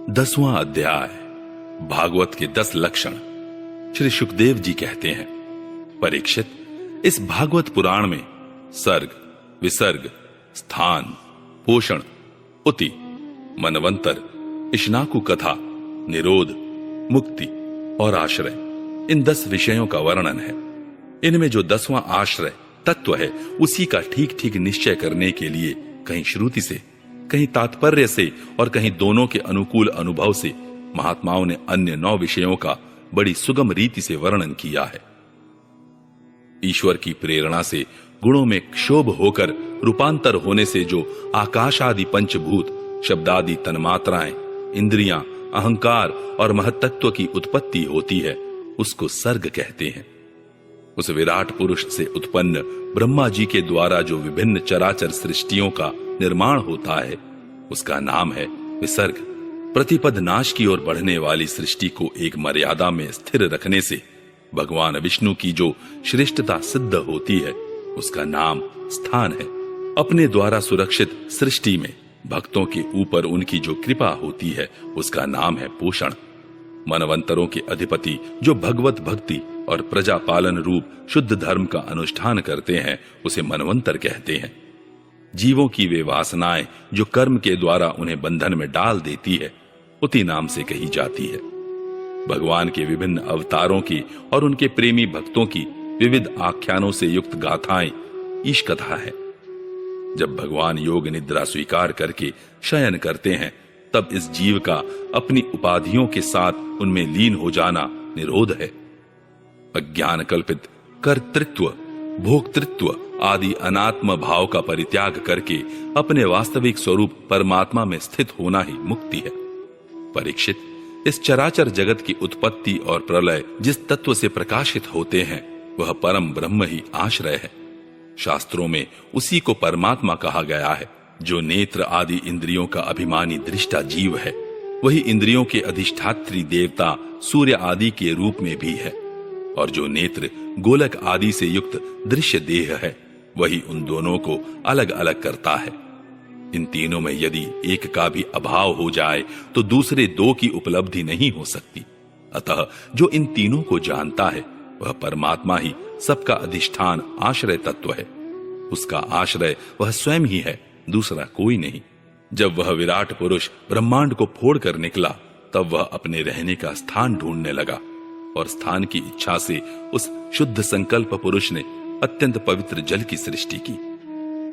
10वां अध्याय भागवत के 10 लक्षण। श्री सुखदेव जी कहते हैं, परीक्षित, इस भागवत पुराण में सर्ग, विसर्ग, स्थान, पोषण, उति, मनवंतर, इश्नाकु कथा, निरोध, मुक्ति और आश्रय, इन 10 विषयों का वर्णन है। इनमें जो 10वां आश्रय तत्व है, उसी का ठीक ठीक निश्चय करने के लिए कहीं श्रुति से, कहीं तात्पर्य से और कहीं दोनों के अनुकूल अनुभव से महात्माओं ने अन्य 9 विषयों का बड़ी सुगम रीति से वर्णन किया है। ईश्वर की प्रेरणा से गुणों में क्षोभ होकर रूपांतर होने से जो आकाश आदि पंचभूत, शब्दादि तन्मात्राएं, इंद्रियां, अहंकार और महत्त्व की उत्पत्ति होती है, उसको सर्ग कहते हैं। उस विराट पुरुष से उत्पन्न ब्रह्मा जी के द्वारा जो विभिन्न चराचर सृष्टियों का निर्माण होता है, उसका नाम है विसर्ग। प्रतिपद नाश की ओर बढ़ने वाली सृष्टि को एक मर्यादा में स्थिर रखने से भगवान विष्णु की जो श्रेष्ठता सिद्ध होती है, उसका नाम स्थान है। अपने द्वारा सुरक्षित सृष्टि में भक्तों के ऊपर उनकी जो कृपा होती है, उसका नाम है पोषण। मनवंतरों के अधिपति जो भगवत भक्ति और प्रजा पालन रूप शुद्ध धर्म का अनुष्ठान करते हैं, उसे मनवंतर कहते हैं। जीवों की वे वासनाएं जो कर्म के द्वारा उन्हें बंधन में डाल देती है, उति नाम से कही जाती है। भगवान के विभिन्न अवतारों की और उनके प्रेमी भक्तों की विविध आख्यानों से युक्त गाथाएं ईश कथा है। जब भगवान योग निद्रा स्वीकार करके शयन करते हैं, तब इस जीव का अपनी उपाधियों के साथ उनमें लीन हो जाना निरोध है। अज्ञान कल्पित कर्तृत्व, भोक्तृत्व आदि अनात्म भाव का परित्याग करके अपने वास्तविक स्वरूप परमात्मा में स्थित होना ही मुक्ति है। परीक्षित, इस चराचर जगत की उत्पत्ति और प्रलय जिस तत्व से प्रकाशित होते हैं, वह परम ब्रह्म ही आश्रय है। शास्त्रों में उसी को परमात्मा कहा गया है। जो नेत्र आदि इंद्रियों का अभिमानी दृष्टा जीव है, वही इंद्रियों के अधिष्ठात्री देवता सूर्य आदि के रूप में भी है, और जो नेत्र गोलक आदि से युक्त दृश्य देह है, वही उन दोनों को अलग अलग करता है। इन तीनों में यदि एक का भी अभाव हो जाए तो दूसरे 2 की उपलब्धि नहीं हो सकती। अतः जो इन तीनों को जानता है, वह परमात्मा ही सबका अधिष्ठान आश्रय तत्व है। उसका आश्रय वह स्वयं ही है, दूसरा कोई नहीं। जब वह विराट पुरुष ब्रह्मांड को फोड़कर निकला, तब वह अपने रहने का स्थान ढूंढने लगा, और स्थान की इच्छा से उस शुद्ध संकल्प पुरुष ने अत्यंत पवित्र जल की सृष्टि की।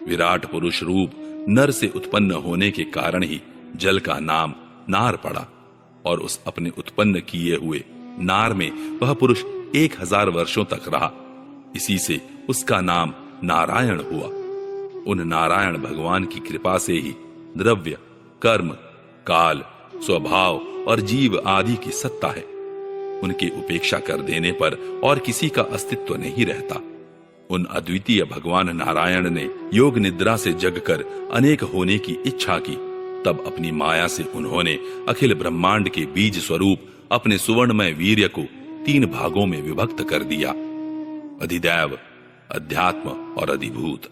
विराट पुरुष रूप नर से उत्पन्न होने के कारण ही जल का नाम नार पड़ा, और उस अपने उत्पन्न किए हुए नार में वह पुरुष 1000 वर्षों तक रहा। इसी से उसका नाम नारायण हुआ। उन नारायण भगवान की कृपा से ही द्रव्य, कर्म, काल, स्वभाव और जीव आदि की सत्ता है। उनकी उपेक्षा कर देने पर और किसी का अस्तित्व नहीं रहता। उन अद्वितीय भगवान नारायण ने योग निद्रा से जगकर अनेक होने की इच्छा की। तब अपनी माया से उन्होंने अखिल ब्रह्मांड के बीज स्वरूप अपने सुवर्णमय वीर्य को 3 भागों में विभक्त कर दिया, अधिदैव, अध्यात्म और अधिभूत।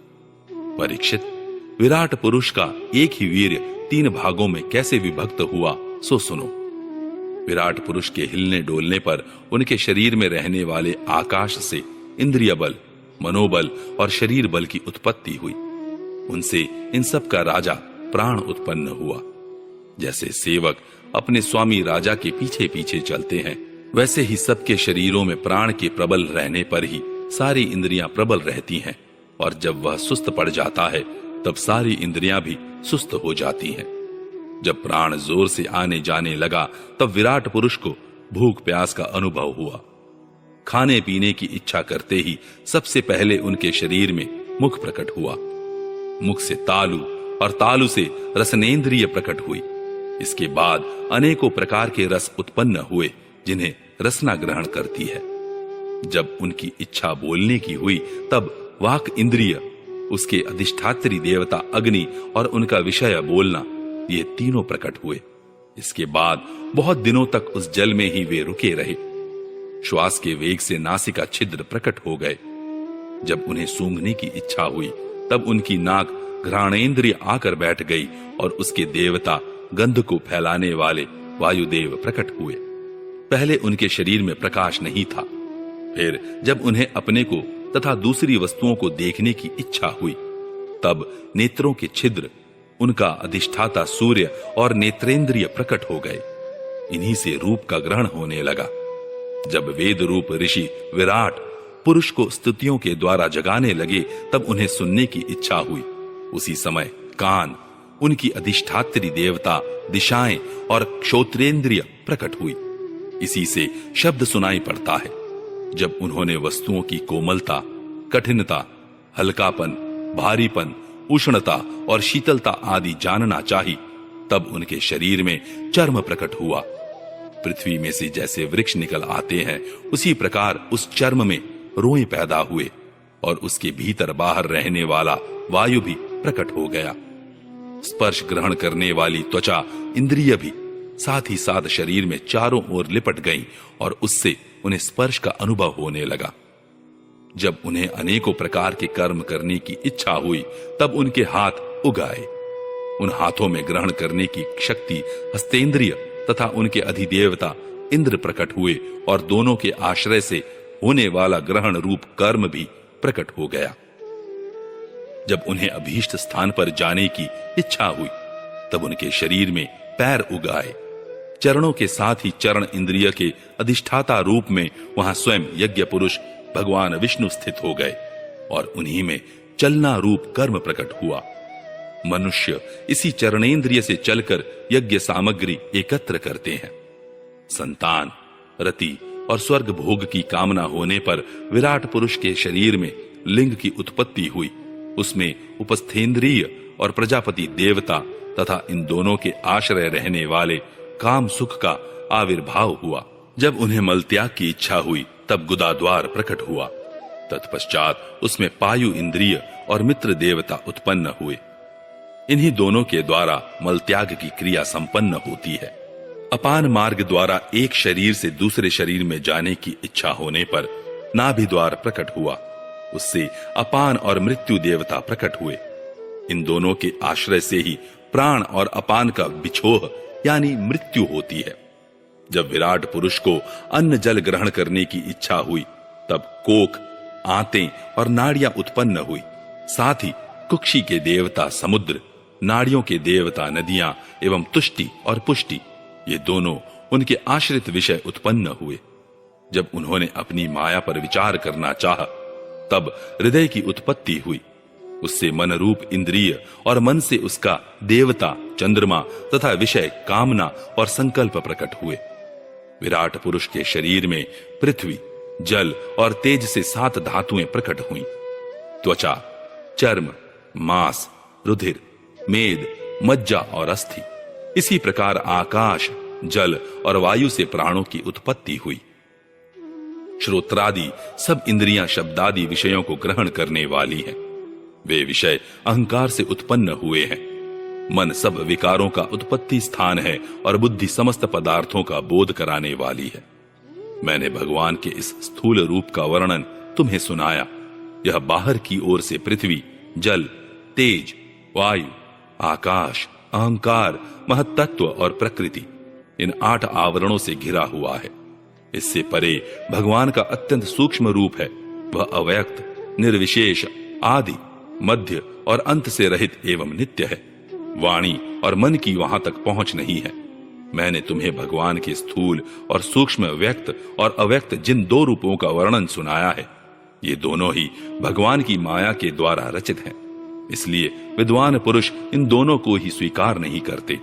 परीक्षित, विराट पुरुष का एक ही वीर्य 3 भागों में कैसे विभक्त हुआ, सो सुनो। विराट पुरुष के हिलने डोलने पर उनके शरीर में रहने वाले आकाश से इंद्रिय बल, मनोबल और शरीर बल की उत्पत्ति हुई। उनसे इन सब का राजा प्राण उत्पन्न हुआ। जैसे सेवक अपने स्वामी राजा के पीछे पीछे चलते हैं, वैसे ही सबके शरीरों में प्राण के प्रबल रहने पर ही सारी इंद्रियां प्रबल रहती हैं, और जब वह सुस्त पड़ जाता है, तब सारी इंद्रियां भी सुस्त हो जाती हैं। जब प्राण जोर से आने जाने लगा, तब विराट पुरुष को भूख प्यास का अनुभव हुआ। खाने पीने की इच्छा करते ही सबसे पहले उनके शरीर में मुख प्रकट हुआ। मुख से तालु और तालु से रसनेन्द्रिय प्रकट हुई। इसके बाद अनेकों प्रकार के रस उत्पन्न हुए, जिन्हें रसना ग्रहण करती है। जब उनकी इच्छा बोलने की हुई, तब वाक इंद्रिय, उसके अधिष्ठात्री देवता अग्नि और उनका विषय बोलना, ये तीनों प्रकट हुए। इसके बाद बहुत दिनों तक उस जल में ही वे रुके रहे। श्वास के वेग से नासिका छिद्र प्रकट हो गए। जब उन्हें सूंघने की इच्छा हुई, तब उनकी नाक घ्राणेन्द्रिय आकर बैठ गई, और उसके देवता गंध को फैलाने वाले वायुदेव प्रकट हुए। पहले उनके शरीर में प्रकाश नहीं था। फिर जब उन्हें अपने को तथा दूसरी वस्तुओं को देखने की इच्छा हुई, तब नेत्रों के छिद्र, उनका अधिष्ठाता सूर्य और नेत्रेंद्रिय प्रकट हो गए। इन्हीं से रूप का ग्रहण होने लगा। जब वेद रूप ऋषि विराट पुरुष को स्तुतियों के द्वारा जगाने लगे, तब उन्हें सुनने की इच्छा हुई। उसी समय कान, उनकी अधिष्ठात्री देवता, दिशाएं और क्षोत्रेंद्रिय प्रकट हुई। इसी से शब्द सुनाई पड़ता है। जब उन्होंने वस्तुओं की कोमलता, कठिनता, हल्कापन, भारीपन, उष्णता और शीतलता आदि जानना चाही, तब उनके शरीर में चर्म प्रकट हुआ। पृथ्वी में से जैसे वृक्ष निकल आते हैं, उसी प्रकार उस चर्म में रोए पैदा हुए और उसके भीतर बाहर रहने वाला वायु भी प्रकट हो गया। स्पर्श ग्रहण करने वाली त्वचा इंद्रिय भी साथ ही साथ शरीर में चारों ओर लिपट गईं और उससे उन्हें स्पर्श का अनुभव होने लगा। जब उन्हें अनेकों प्रकार के कर्म करने की इच्छा हुई, तब उनके हाथ उगाए। उन हाथों में ग्रहण करने की शक्ति हस्तेंद्रिय तथा उनके अधिदेवता इंद्र प्रकट हुए और दोनों के आश्रय से होने वाला ग्रहण रूप कर्म भी प्रकट हो गया। जब उन्हें अभीष्ट स्थान पर जाने की इच्छा हुई, तब उनके शरीर में पैर उगाए। चरणों के साथ ही चरण इंद्रिय के अधिष्ठाता रूप में वहां स्वयं यज्ञ पुरुष भगवान विष्णु स्थित हो गए और उन्हीं में चलना रूप कर्म प्रकट हुआ। मनुष्य इसी चरणेंद्रिय से चलकर यज्ञ सामग्री एकत्र करते हैं। संतान, रति और स्वर्ग भोग की कामना होने पर विराट पुरुष के शरीर में लिंग की उत्पत्ति हुई। उसमें उपस्थेंद्रिय और प्रजापति देवता तथा इन दोनों के आश्रय रहने वाले काम सुख का आविर्भाव हुआ। जब उन्हें मलत्याग की इच्छा हुई, तब गुदाद्वार प्रकट हुआ। तत्पश्चात उसमें पायु इंद्रिय और मित्र देवता उत्पन्न हुए। इन्हीं दोनों के द्वारा मलत्याग की क्रिया संपन्न होती है। अपान मार्ग द्वारा एक शरीर से दूसरे शरीर में जाने की इच्छा होने पर नाभि द्वार प्रकट हुआ। उससे अपान और मृत्यु देवता प्रकट हुए। इन दोनों के आश्रय से ही प्राण और अपान का बिछोह यानी मृत्यु होती है। जब विराट पुरुष को अन्न जल ग्रहण करने की इच्छा हुई, तब कोक, आंतें और नाड़ियां उत्पन्न हुई। साथ ही कुक्षी के देवता समुद्र, नाड़ियों के देवता नदियां एवं तुष्टि और पुष्टि, ये दोनों उनके आश्रित विषय उत्पन्न हुए। जब उन्होंने अपनी माया पर विचार करना चाहा, तब हृदय की उत्पत्ति हुई। उससे मन रूप इंद्रिय और मन से उसका देवता, चंद्रमा तथा विषय, कामना और संकल्प प्रकट हुए। विराट पुरुष के शरीर में पृथ्वी, जल और तेज से 7 धातुएं प्रकट हुईं। त्वचा, चर्म, मांस, रुधिर, मेद, मज्जा और अस्थि। इसी प्रकार आकाश, जल और वायु से प्राणों की उत्पत्ति हुई। श्रोत्रादि सब इंद्रियां शब्दादि विषयों को ग्रहण करने वाली हैं। वे विषय अहंकार से उत्पन्न हुए हैं। मन सब विकारों का उत्पत्ति स्थान है और बुद्धि समस्त पदार्थों का बोध कराने वाली है। मैंने भगवान के इस स्थूल रूप का वर्णन तुम्हें सुनाया। यह बाहर की ओर से पृथ्वी, जल, तेज, वायु, आकाश, अहंकार, महत्तत्व और प्रकृति, इन 8 आवरणों से घिरा हुआ है। इससे परे भगवान का अत्यंत सूक्ष्म रूप है। वह अव्यक्त, निर्विशेष, आदि, मध्य और अंत से रहित एवं नित्य है। वाणी और मन की वहां तक पहुंच नहीं है। मैंने तुम्हें भगवान के स्थूल और सूक्ष्म, व्यक्त और अव्यक्त जिन 2 रूपों का वर्णन सुनाया है, ये दोनों ही भगवान की माया के द्वारा रचित हैं। इसलिए विद्वान पुरुष इन दोनों को ही स्वीकार नहीं करते।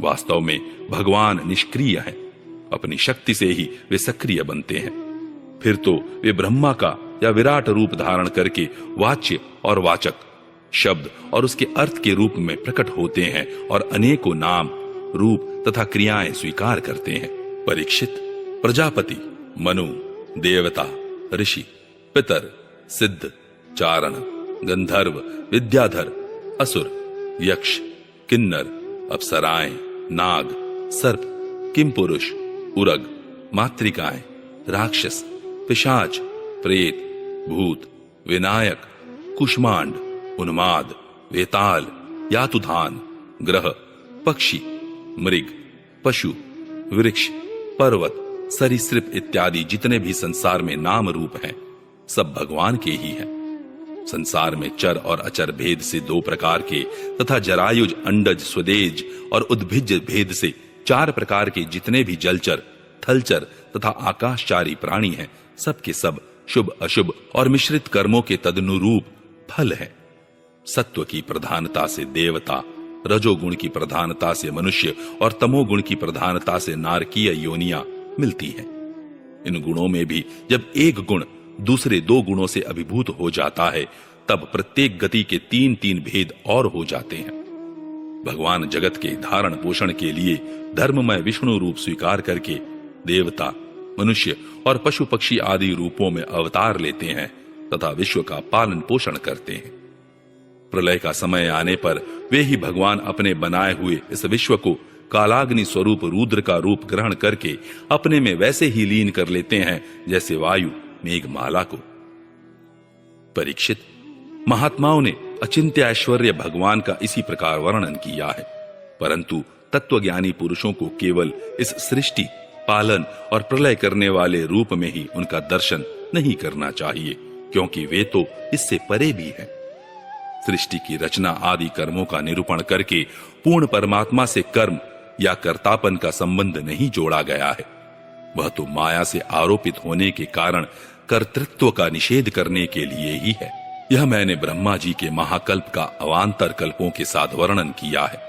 वास्तव में भगवान निष्क्रिय हैं। अपनी शक्ति से ही वे सक्रिय बनते हैं। फिर तो वे ब्रह्मा का या विराट रूप धारण करके वाच्य और वाचक, शब्द और उसके अर्थ के रूप में प्रकट होते हैं और अनेकों नाम, रूप तथा क्रियाएं स्वीकार करते हैं। परीक्षित, प्रजापति, मनु, देवता, ऋषि, पितर, सिद्ध, चारण, गंधर्व, विद्याधर, असुर, यक्ष, किन्नर, अप्सराएं, नाग, सर्प, किमपुरुष, उरग, मातृकाएं, राक्षस, पिशाच, प्रेत, भूत, विनायक, कुष्मांड, उन्माद, वेताल, यातुधान, ग्रह, पक्षी, मृग, पशु, वृक्ष, पर्वत, सरीसृप इत्यादि जितने भी संसार में नाम रूप हैं, सब भगवान के ही हैं। संसार में चर और अचर भेद से 2 प्रकार के तथा जरायुज, अंडज, स्वदेज और उद्भिज भेद से 4 प्रकार के जितने भी जलचर, थलचर तथा आकाशचारी प्राणी हैं, सब के सब शुभ अशुभ और मिश्रित कर्मों के तदनुरूप फल हैं। सत्व की प्रधानता से देवता, रजोगुण की प्रधानता से मनुष्य और तमोगुण की प्रधानता से नारकीय योनियां मिलती हैं। इन गुणों में भी जब एक गुण दूसरे 2 गुणों से अभिभूत हो जाता है, तब प्रत्येक गति के 3-3 भेद और हो जाते हैं। भगवान जगत के धारण पोषण के लिए धर्ममय विष्णु रूप स्वीकार करके देवता, मनुष्य और पशु पक्षी आदि रूपों में अवतार लेते हैं तथा विश्व का पालन पोषण करते हैं। प्रलय का समय आने पर वे ही भगवान अपने बनाए हुए इस विश्व को कालाग्नि स्वरूप रुद्र का रूप ग्रहण करके अपने में वैसे ही लीन कर लेते हैं जैसे वायु मेघमाला को। परीक्षित, महात्माओं ने अचिंत्य ऐश्वर्य भगवान का इसी प्रकार वर्णन किया है, परंतु तत्वज्ञानी पुरुषों को केवल इस सृष्टि, पालन और प्रलय करने वाले रूप में ही उनका दर्शन नहीं करना चाहिए, क्योंकि वे तो इससे परे भी हैं। सृष्टि की रचना आदि कर्मों का निरूपण करके पूर्ण परमात्मा से कर्म या कर्तापन का संबंध नहीं जोड़ा गया है। वह तो माया से आरोपित होने के कारण कर्तृत्व का निषेध करने के लिए ही है। यह मैंने ब्रह्मा जी के महाकल्प का अवान्तर कल्पों के साथ वर्णन किया है।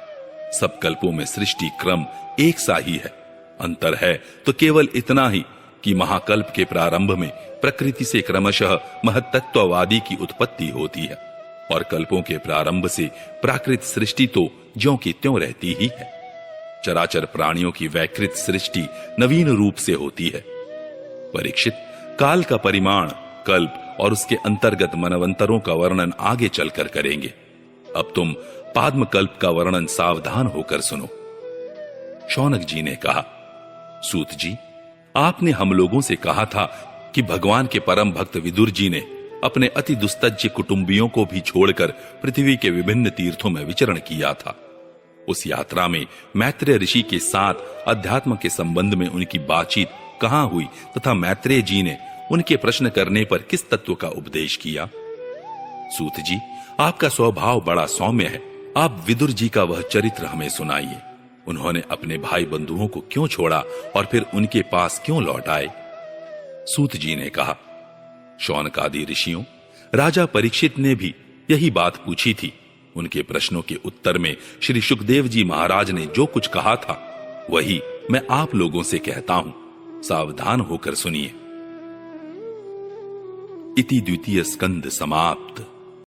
सब कल्पों में सृष्टि क्रम एक सा ही है। अंतर है तो केवल इतना ही कि महाकल्प के प्रारंभ में प्रकृति से क्रमशः महत्तत्ववादी की उत्पत्ति होती है और कल्पों के प्रारंभ से प्राकृत सृष्टि तो ज्यों की त्यों रहती ही है। चराचर प्राणियों की वैकृत सृष्टि नवीन रूप से होती है। परीक्षित, काल का परिमाण, कल्प और उसके अंतर्गत मनवंतरों का वर्णन आगे चलकर करेंगे। अब तुम पाद्म कल्प का वर्णन सावधान होकर सुनो। शौनक जी ने कहा, सूत जी, आपने हम लोगों से कहा था कि भगवान के परम भक्त विदुर जी ने अपने अति दुस्तज्य कुटुंबियों को भी छोड़कर पृथ्वी के विभिन्न तीर्थों में विचरण किया था। उस यात्रा में मैत्रेय ऋषि के साथ अध्यात्म के संबंध में उनकी बातचीत कहां हुई तथा मैत्रेय जी ने उनके प्रश्न करने पर किस तत्व का उपदेश किया? सूत जी, आपका स्वभाव बड़ा सौम्य है। आप विदुर जी का वह चरित्र हमें सुनाइए। उन्होंने अपने भाई बंधुओं को क्यों छोड़ा और फिर उनके पास क्यों लौट आए? सूत जी ने कहा, शौनकादि ऋषियों, राजा परीक्षित ने भी यही बात पूछी थी। उनके प्रश्नों के उत्तर में श्री सुखदेव जी महाराज ने जो कुछ कहा था वही मैं आप लोगों से कहता हूं। सावधान होकर सुनिए। इति द्वितीय स्कंद समाप्त।